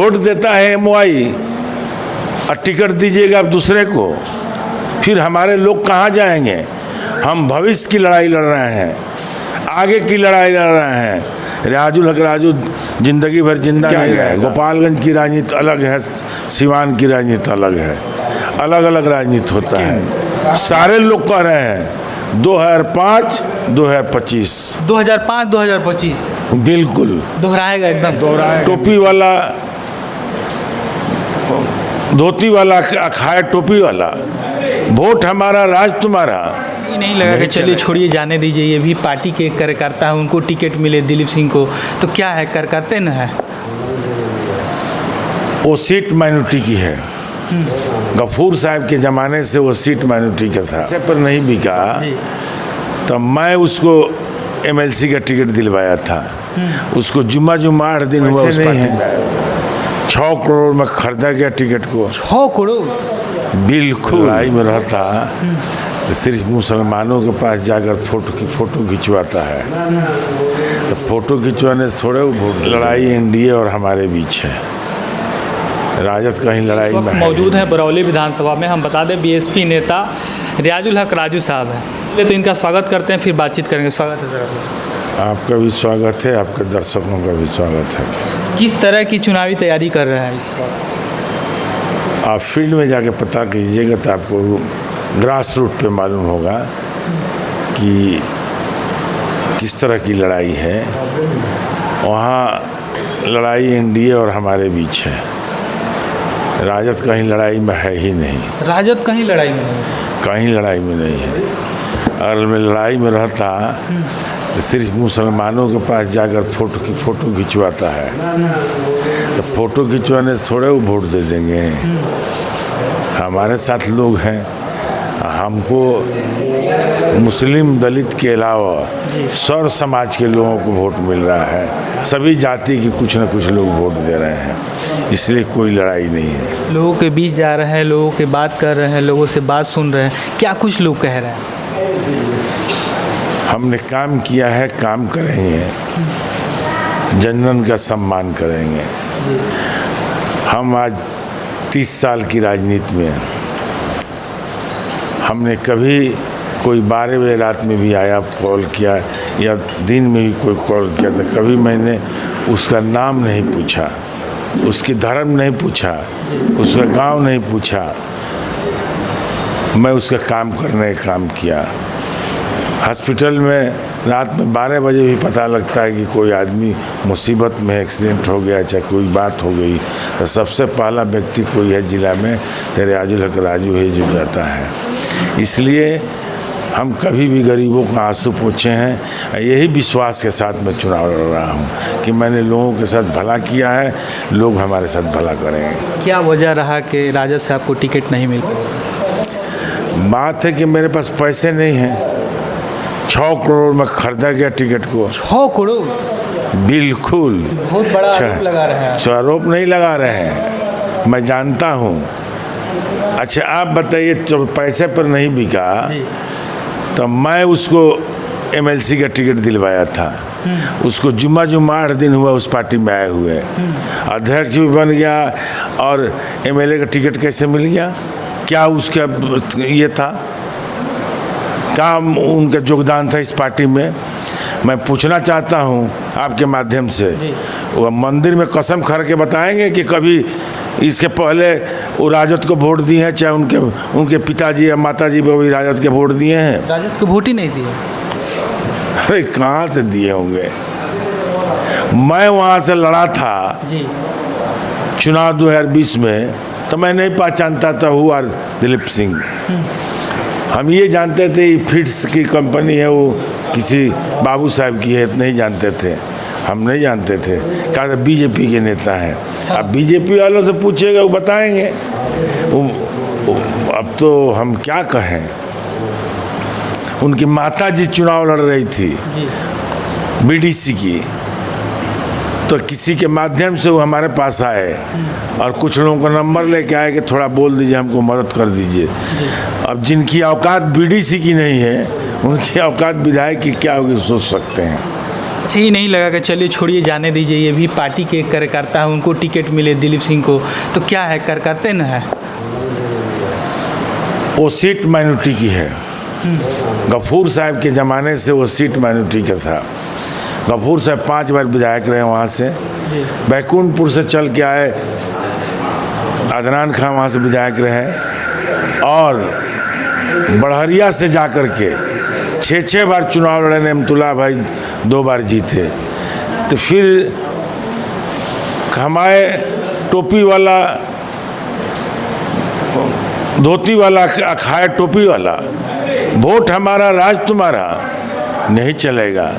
Vote देता है MY और टिकट दीजिएगा आप दूसरे को, फिर हमारे लोग कहाँ जाएंगे? हम भविष्य की लड़ाई लड़ रहे हैं, आगे की लड़ाई लड़ रहे हैं। रियाजुल हक राजू जिंदगी भर जिंदा नहीं रहे। गोपालगंज की राजनीति अलग है, सिवान की राजनीति अलग है, अलग अलग राजनीति होता है। सारे लोग कह रहे हैं 2005 2025 2005 2025 बिल्कुल दोहराएगा, एकदम दोहराएगा। टोपी वाला धोती वाला खाए टोपी वाला, वोट हमारा राज तुम्हारा। नहीं लगा कि चलिए छोड़िए, जाने दीजिए, ये भी पार्टी के कार्यकर्ता है, उनको टिकट मिले दिलीप सिंह को, तो क्या है करते न है। वो सीट माइनॉरिटी की है। गफूर साहब के ज़माने से वो सीट माइनॉरिटी का था, ऐसे पर नहीं बिका तो मैं उसको एमएलसी का टिकट दिलवाया था। उसको जुम्मा 8 दिन हुआ उस पार्टी में 6 करोड़ में खरीदा गया टिकट को। 6 करोड़ बिल्कुल लड़ाई में रहता, तो सिर्फ मुसलमानों के पास जाकर फोटो खिंचवाता है, तो फोटो खिंचवाने से थोड़े वोट। लड़ाई एनडीए और हमारे बीच है, राजद कहीं लड़ाई में मौजूद है बरौली विधानसभा में। हम बता दें बीएसपी नेता रियाजुल हक राजू साहब हैं, तो इनका स्वागत करते हैं, फिर बातचीत करेंगे। स्वागत है सर। आपका भी स्वागत है, आपके दर्शकों का भी स्वागत है। किस तरह की चुनावी तैयारी कर रहे हैं इस वक्त? आप फील्ड में जाके पता कीजिएगा तो आपको ग्रास रूट पे मालूम होगा कि किस तरह की लड़ाई है। वहाँ लड़ाई एनडीए और हमारे बीच है, राजद कहीं लड़ाई में है ही नहीं। राजद कहीं लड़ाई में नहीं, कहीं लड़ाई में नहीं है। अगर मैं लड़ाई में रहता तो सिर्फ मुसलमानों के पास जाकर फोटो खिंचवाता है, तो फोटो खिंचवाने से थोड़े वो वोट दे देंगे। हमारे साथ लोग हैं, हमको मुस्लिम दलित के अलावा सर्व समाज के लोगों को वोट मिल रहा है। सभी जाति के कुछ न कुछ लोग वोट दे रहे हैं, इसलिए कोई लड़ाई नहीं है। लोगों के बीच जा रहे हैं, लोगों के बात कर रहे हैं, लोगों से बात सुन रहे हैं, क्या कुछ लोग कह रहे हैं? हमने काम किया है, काम करेंगे, जनगण का सम्मान करेंगे। हम आज 30 साल की राजनीति में हमने कभी कोई 12 बजे रात में भी आया कॉल किया या दिन में भी कोई कॉल किया तो कभी मैंने उसका नाम नहीं पूछा, उसकी धर्म नहीं पूछा, उसका गांव नहीं पूछा। मैं उसका काम करने का काम किया। हॉस्पिटल में रात में 12 बजे भी पता लगता है कि कोई आदमी मुसीबत में, एक्सीडेंट हो गया, चाहे कोई बात हो गई, तो सबसे पहला व्यक्ति कोई है जिला में तो रियाजुल हक राजू है जो जाता है। इसलिए हम कभी भी गरीबों का आंसू पोंछे हैं। यही विश्वास के साथ मैं चुनाव लड़ रहा हूँ कि मैंने लोगों के साथ भला किया है, लोग हमारे साथ भला करेंगे। क्या वजह रहा कि राजद से आपको टिकट नहीं मिल पाया? बात है कि मेरे पास पैसे नहीं हैं। 6 करोड़ में खरीदा गया टिकट को। 6 करोड़ बिल्कुल बहुत बड़ा आरोप लगा रहे हैं। आरोप नहीं लगा रहे हैं, मैं जानता हूँ। अच्छा आप बताइए, तो पैसे पर नहीं बिका तो मैं उसको एमएलसी का टिकट दिलवाया था। उसको जुम्मा 8 दिन हुआ उस पार्टी में आए हुए, अध्यक्ष भी बन गया और एमएलए का टिकट कैसे मिल गया? क्या उसका ये था, काम उनका योगदान था इस पार्टी में? मैं पूछना चाहता हूँ आपके माध्यम से, वो मंदिर में कसम खा के बताएंगे कि कभी इसके पहले वो राजद को वोट दिए हैं, चाहे उनके पिताजी या माताजी को भी राजद के वोट दिए हैं? राजद को वोट ही नहीं दिए। अरे कहाँ से दिए होंगे? मैं वहाँ से लड़ा था जी। चुनाव 2020 में, तो मैं नहीं पहचानता था हुआ दिलीप सिंह। हम ये जानते थे फिट्स की कंपनी है, वो किसी बाबू साहब की है, नहीं जानते थे। हम नहीं जानते थे, कहा था बीजेपी के नेता हैं। अब बीजेपी वालों से पूछेगा वो बताएंगे। अब तो हम क्या कहें। उनकी माताजी चुनाव लड़ रही थी बीडीसी की, तो किसी के माध्यम से वो हमारे पास आए और कुछ लोगों का नंबर लेके आए कि थोड़ा बोल दीजिए, हमको मदद कर दीजिए। अब जिनकी औकात बीडीसी की नहीं है, उनकी औकात विधायक की क्या होगी सोच सकते हैं। अच्छा, ये नहीं लगा कि चलिए छोड़िए जाने दीजिए, ये भी पार्टी के एक कार्यकर्ता है, उनको टिकट मिले दिलीप सिंह को, तो क्या है कार्यकर्ता न है? वो सीट माइनॉरिटी की है। गफूर साहब के ज़माने से वो सीट माइनॉरिटी का था। गफूर साहब 5 बार विधायक रहे वहाँ से। बैकुंठपुर से चल के आए, अदनान खान वहाँ से विधायक रहे, और बढ़हरिया से जा कर के 6 बार चुनाव लड़े। नेमतुल्लाह भाई 2 बार जीते। तो फिर हमारे टोपी वाला, धोती वाला खाए टोपी वाला, वोट हमारा राज तुम्हारा, नहीं चलेगा।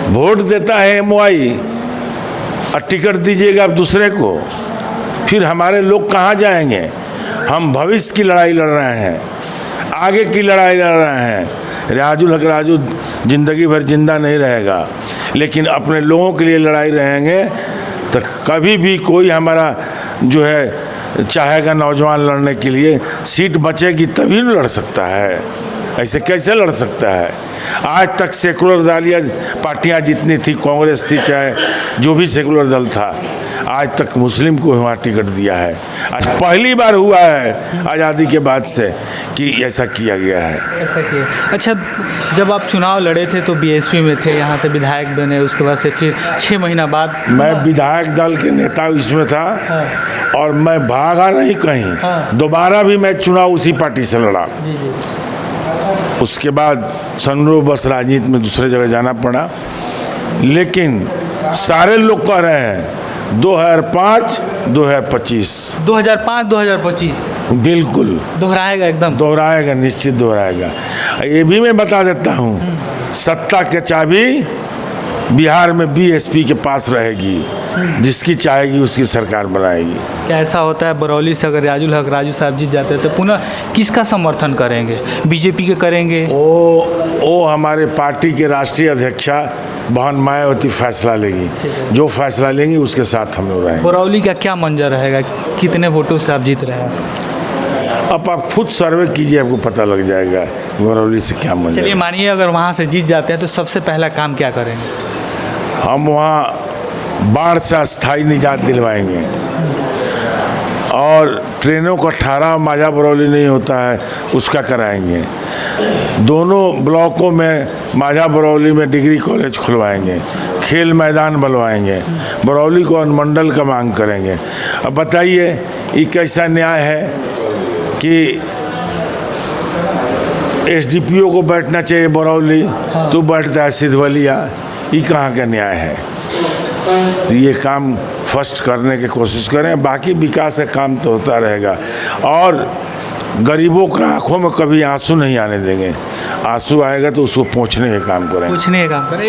वोट देता है MOI और टिकट दीजिएगा आप दूसरे को, फिर हमारे लोग कहाँ जाएंगे? हम भविष्य की लड़ाई लड़ रहे हैं, आगे की लड़ाई लड़ रहे हैं। रियाजुल हक राजू ज़िंदगी भर जिंदा नहीं रहेगा, लेकिन अपने लोगों के लिए लड़ाई रहेंगे तो कभी भी कोई हमारा जो है चाहेगा नौजवान लड़ने के लिए, सीट बचेगी तभी न लड़ सकता है। ऐसे कैसे लड़ सकता है? आज तक सेकुलर दलिया पार्टियां जितनी थी, कांग्रेस थी, चाहे जो भी सेकुलर दल था, आज तक मुस्लिम को वहाँ टिकट दिया है। आज पहली बार हुआ है आज़ादी के बाद से कि ऐसा किया गया है। ऐसा किया। अच्छा, जब आप चुनाव लड़े थे तो BSP में थे, यहाँ से विधायक बने, उसके बाद से फिर 6 महीना बाद मैं विधायक दल के नेता इसमें था। हाँ। और मैं भागा नहीं कहीं। हाँ। दोबारा भी मैं चुनाव उसी पार्टी से लड़ा। जी जी। उसके बाद संयोग बस राजनीति में दूसरे जगह जाना पड़ा, लेकिन सारे लोग कह रहे हैं 2005 2025 2005-2025 बिल्कुल दोहराएगा, एकदम दोहराएगा, निश्चित दोहराएगा। ये भी मैं बता देता हूँ, सत्ता की चाबी बिहार में BSP के पास रहेगी। जिसकी चाहेगी उसकी सरकार बनाएगी। क्या ऐसा होता है बरौली से अगर रियाजुल हक राजू साहब जीत जाते हैं तो पुनः किसका समर्थन करेंगे? BJP के करेंगे? वो हमारे पार्टी के राष्ट्रीय अध्यक्षा बहन मायावती फैसला लेगी। जो फैसला लेंगी उसके साथ हम लोग रहेंगे। बरौली का क्या मंजर रहेगा? कितने वोटों से आप जीत रहे हैं? अब आप खुद सर्वे कीजिए, आपको पता लग जाएगा बरौली से क्या मंजर। चलिए मानिए अगर वहाँ से जीत जाते हैं तो सबसे पहला काम क्या करेंगे? हम वहाँ बाढ़ से अस्थायी निजात दिलवाएंगे, और ट्रेनों का ठहराव माझा बरौली नहीं होता है उसका कराएंगे। दोनों ब्लॉकों में माझा बरौली में डिग्री कॉलेज खुलवाएंगे, खेल मैदान बनवाएंगे, बरौली को अनुमंडल का मांग करेंगे। अब बताइए ये कैसा न्याय है कि SDPO को बैठना चाहिए बरौली, तो बैठता है सिद्धवलिया? ये कहाँ का न्याय है? तो ये काम फर्स्ट करने की कोशिश करें, बाकी विकास का काम तो होता रहेगा। और गरीबों के आंखों में कभी आंसू नहीं आने देंगे। आंसू आएगा तो उसको पोंछने का काम करें। पूछने का काम करें।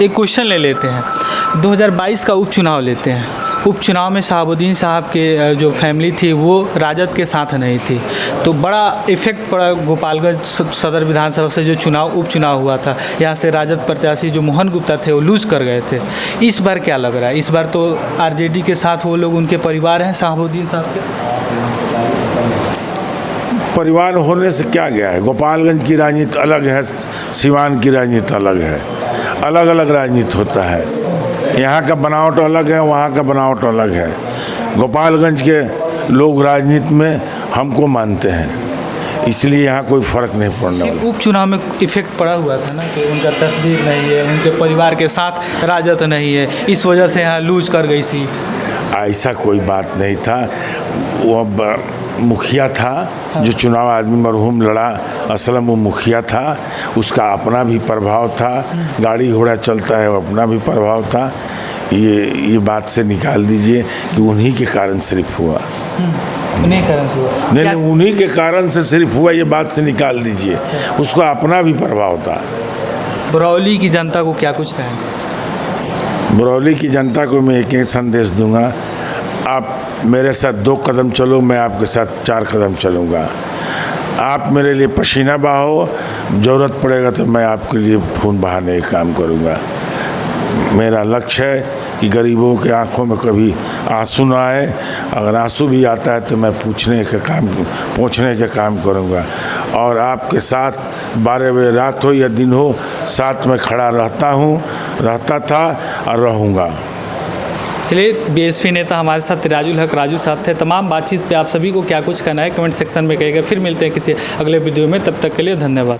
एक क्वेश्चन ले लेते हैं। 2022 का उपचुनाव लेते हैं। उपचुनाव में शहाबुद्दीन साहब के जो फैमिली थी वो राजद के साथ नहीं थी, तो बड़ा इफेक्ट पड़ा गोपालगंज सदर विधानसभा से जो उपचुनाव हुआ था। यहाँ से राजद प्रत्याशी जो मोहन गुप्ता थे वो लूज़ कर गए थे। इस बार क्या लग रहा है? इस बार तो RJD के साथ वो लोग, उनके परिवार हैं शहाबुद्दीन साहब के। परिवार होने से क्या गया है? गोपालगंज की राजनीति अलग है, सिवान की राजनीति अलग है। अलग अलग राजनीति होता है। यहाँ का बनावट अलग है, वहाँ का बनावट अलग है। गोपालगंज के लोग राजनीति में हमको मानते हैं, इसलिए यहाँ कोई फ़र्क नहीं पड़ने वाला। उपचुनाव में इफेक्ट पड़ा हुआ था ना कि उनका तस्वीर नहीं है, उनके परिवार के साथ राजद नहीं है, इस वजह से यहाँ लूज कर गई सीट। ऐसा कोई बात नहीं था। वो मुखिया था जो चुनाव आदमी मरहूम लड़ा, असलम वो मुखिया था, उसका अपना भी प्रभाव था। गाड़ी घोड़ा चलता है, वो अपना भी प्रभाव था। ये बात से निकाल दीजिए कि उन्हीं के कारण सिर्फ हुआ। उन्हीं कारण से हुआ? नहीं, उन्हीं के कारण से सिर्फ हुआ, ये बात से निकाल दीजिए। उसका अपना भी प्रभाव था। बरौली की जनता को क्या कुछ कहेंगे? बरौली की जनता को मैं एक संदेश दूंगा, आप मेरे साथ 2 कदम चलो, मैं आपके साथ 4 कदम चलूँगा। आप मेरे लिए पसीना बहाओ, ज़रूरत पड़ेगा तो मैं आपके लिए खून बहाने का काम करूँगा। मेरा लक्ष्य है कि गरीबों के आंखों में कभी आंसू ना आए। अगर आंसू भी आता है तो मैं पोंछने का काम करूँगा। और आपके साथ 12 बजे रात हो या दिन हो, साथ में खड़ा रहता था और रहूँगा। चलिए, बीएसपी नेता हमारे साथ राजुल हक राजू साहब थे। तमाम बातचीत पे आप सभी को क्या कुछ कहना है कमेंट सेक्शन में कहिएगा। फिर मिलते हैं किसी अगले वीडियो में, तब तक के लिए धन्यवाद।